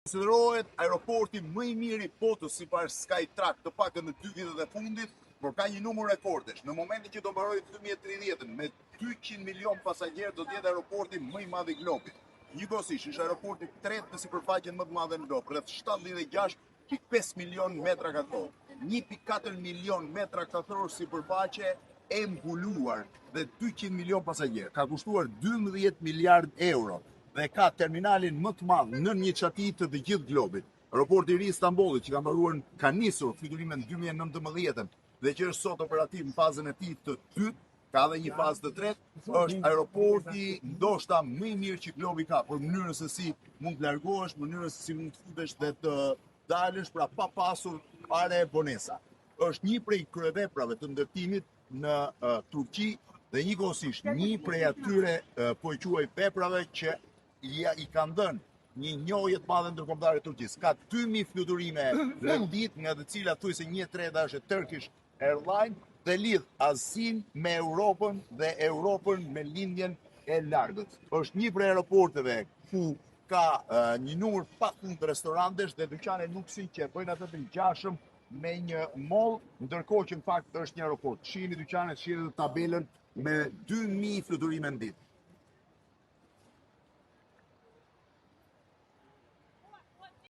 Konsiderohet aeroporti më i miri i botës sipas Skytrack, të paktën në 2 vitet e fundit, por ka një numër rekordesh. Në momentin që do mbarojë 2030 me 200 milion pasagjerë, do të jetë aeroporti më i madh i globit. Njëkohësisht është aeroporti i tretë në sipërfaqen më të madhe në Europë, rreth 76.5 milion metra katror. 1.4 milion metra katror sipërfaqe e mbuluar dhe 200 milion pasagjerë. Ka kushtuar 12 miliard euro dhe ka terminalin më të madh në një çati të gjithë globit. Aeroporti i ri i Istanbullit, që ka nisur fluturimin në 2019 dhe që është sot operativ në fazën e tij të dytë, ka edhe një fazë të tretë, është aeroporti ndoshta më i mirë që globi ka, për mënyrën se si mund të largohesh, mënyrën se si mund të futesh dhe të dalësh, pra pa pasur fare bonesa. Është një prej kryeveprave të ndërtimit në Turqi dhe njëkohësisht një prej atyre po e quaj veprave që i kanë dhënë një njohje të madhe ndërkombëtare Turqisë. Ka 2000 fluturime në ditë, nga të cilat thuajse 1/3 është Turkish Airlines dhe lidh Azinë me Europën dhe Europën me lindjen e largët. Është një prej aeroporteve ku ka një numër pafund restorantesh dhe dyqane luksi që bëjnë atë të ngjashëm me një mall, ndërkohë që në fakt është një aeroport. Shihni dyqanet, shihni tabelën me 2000 fluturime në ditë.